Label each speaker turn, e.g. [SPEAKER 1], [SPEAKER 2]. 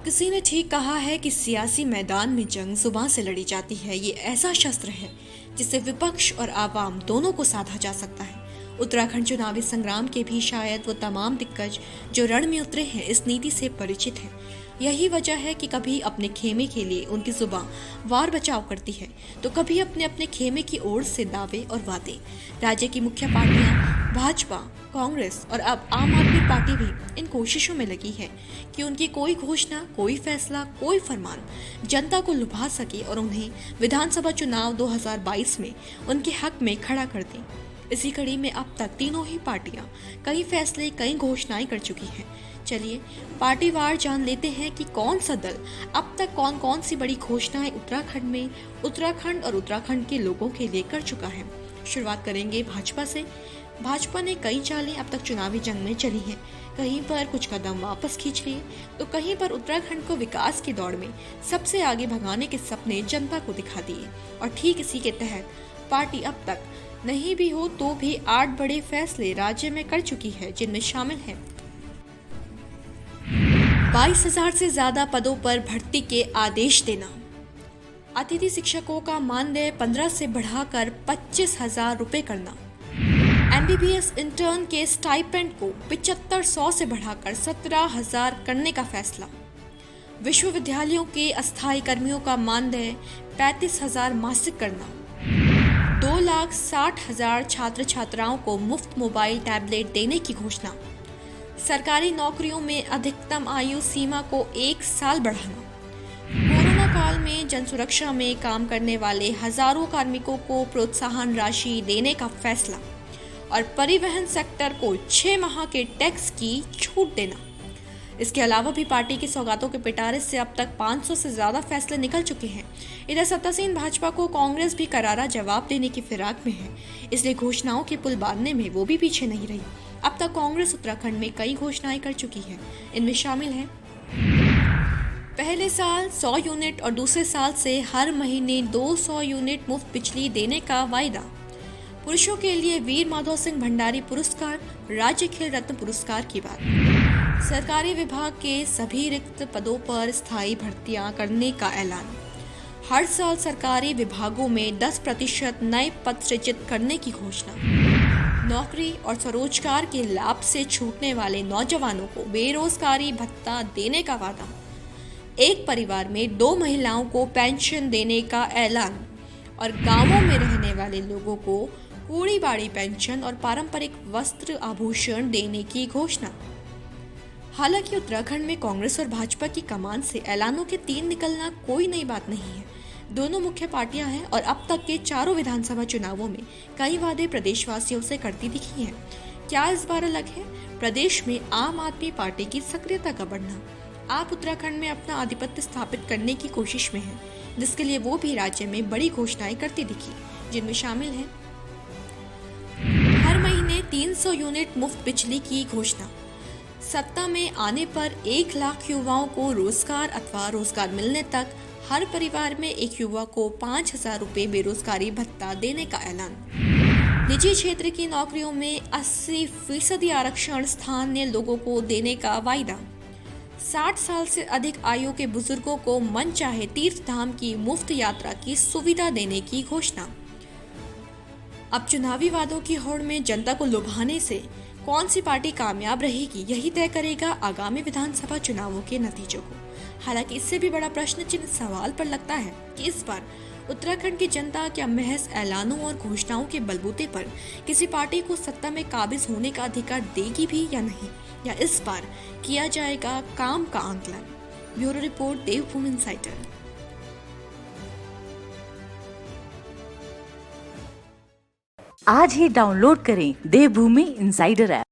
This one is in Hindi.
[SPEAKER 1] किसी ने ठीक कहा है कि सियासी मैदान में जंग जुबान से लड़ी जाती है। ये ऐसा शस्त्र है जिसे विपक्ष और आवाम दोनों को साधा जा सकता है। उत्तराखंड चुनावी संग्राम के भी शायद वो तमाम दिग्गज जो रण में उतरे हैं इस नीति से परिचित हैं। यही वजह है कि कभी अपने खेमे के लिए उनकी जुबान वार बचाव करती है तो कभी अपने अपने खेमे की ओर से दावे और वादे। राज्य की मुख्य पार्टियां भाजपा, कांग्रेस और अब आम आदमी पार्टी भी इन कोशिशों में लगी है कि उनकी कोई घोषणा, कोई फैसला, कोई फरमान जनता को लुभा सके और उन्हें विधानसभा चुनाव 2022 में उनके हक में खड़ा कर दें। इसी कड़ी में अब तक तीनों ही पार्टियां कई फैसले, कई घोषणाएं कर चुकी हैं। चलिए पार्टीवार जान लेते हैं कि कौन सा दल अब तक कौन कौन सी बड़ी घोषणाएं उत्तराखंड में, उत्तराखंड और उत्तराखंड के लोगों के लिए कर चुका है। शुरुआत करेंगे भाजपा से। भाजपा ने कई चालें अब तक चुनावी जंग में चली हैं। कहीं पर कुछ कदम वापस खींच लिए तो कहीं पर उत्तराखंड को विकास की दौड़ में सबसे आगे भगाने के सपने जनता को दिखा दिए। और ठीक इसी के तहत पार्टी अब तक नहीं भी हो तो भी 8 बड़े फैसले राज्य में कर चुकी है, जिनमें शामिल है 22,000 से ज्यादा पदों पर भर्ती के आदेश देना, अतिथि शिक्षकों का मानदेय 15 से बढ़ाकर 25,000 रुपए करना, MBBS इंटर्न के स्टाइपेंड को 7500 से बढ़ाकर 17,000 करने का फैसला, विश्वविद्यालयों के अस्थायी कर्मियों का मानदेय 35,000 मासिक करना, 2,60,000 छात्र छात्राओं को मुफ्त मोबाइल टैबलेट देने की घोषणा, सरकारी नौकरियों में अधिकतम आयु सीमा को 1 साल बढ़ाना, कोरोना काल में जन सुरक्षा में काम करने वाले हजारों कार्मिकों को प्रोत्साहन राशि देने का फैसला और परिवहन सेक्टर को 6 माह के टैक्स की छूट देना। इसके अलावा भी पार्टी की सौगातों के पिटारे से अब तक 500 से ज्यादा फैसले निकल चुके हैं। इधर सत्तासीन भाजपा को कांग्रेस भी करारा जवाब देने की फिराक में है, इसलिए घोषणाओं के पुल बांधने में वो भी पीछे नहीं रही। अब तक कांग्रेस उत्तराखंड में कई घोषणाएं कर चुकी है। इनमें शामिल है पहले साल 100 यूनिट और दूसरे साल से हर महीने 200 यूनिट मुफ्त बिजली देने का वायदा, पुरुषों के लिए वीर माधव सिंह भंडारी पुरस्कार, राज्य खेल रत्न पुरस्कार की बात, सरकारी विभाग के सभी रिक्त पदों पर स्थायी भर्तियां करने का ऐलान, हर साल सरकारी विभागों में 10% नए पद सृजित करने की घोषणा, नौकरी और स्वरोजगार के लाभ से छूटने वाले नौजवानों को बेरोजगारी भत्ता देने का वादा, एक परिवार में 2 महिलाओं को पेंशन देने का ऐलान और गांवों में रहने वाले लोगों को कूड़ी बाड़ी पेंशन और पारंपरिक वस्त्र आभूषण देने की घोषणा। हालांकि उत्तराखंड में कांग्रेस और भाजपा की कमान से ऐलानों के 3 निकलना कोई नई बात नहीं है। दोनों मुख्य पार्टियां हैं और अब तक के चारों विधानसभा चुनावों में कई वादे प्रदेशवासियों से करती दिखी हैं। क्या इस बार अलग है? प्रदेश में आम आदमी पार्टी की सक्रियता का बढ़ना। आप उत्तराखंड में अपना आधिपत्य स्थापित करने की कोशिश में हैं, जिसके लिए वो भी राज्य में बड़ी घोषणाएं करती दिखी, जिनमें शामिल है हर महीने 300 यूनिट मुफ्त बिजली की घोषणा, सत्ता में आने पर 1 लाख युवाओं को रोजगार अथवा रोजगार मिलने तक हर परिवार में एक युवा को 5,000 रुपए बेरोजगारी भत्ता देने का ऐलान, निजी क्षेत्र की नौकरियों में 80% आरक्षण स्थानीय लोगों को देने का वायदा, 60 साल से अधिक आयु के बुजुर्गों को मन चाहे तीर्थ धाम की मुफ्त यात्रा की सुविधा देने की घोषणा। अब चुनावी वादों की होड़ में जनता को लुभाने से कौन सी पार्टी कामयाब रहेगी, यही तय करेगा आगामी विधानसभा चुनावों के नतीजों को। हालांकि इससे भी बड़ा प्रश्न चिन्ह सवाल पर लगता है कि इस बार उत्तराखंड की जनता क्या महज ऐलानों और घोषणाओं के बलबूते पर किसी पार्टी को सत्ता में काबिज होने का अधिकार देगी भी या नहीं, या इस बार किया जाएगा काम का आंकलन। ब्यूरो रिपोर्ट, देवभूमि इनसाइडर।
[SPEAKER 2] आज ही डाउनलोड करें देवभूमि इनसाइडर ऐप।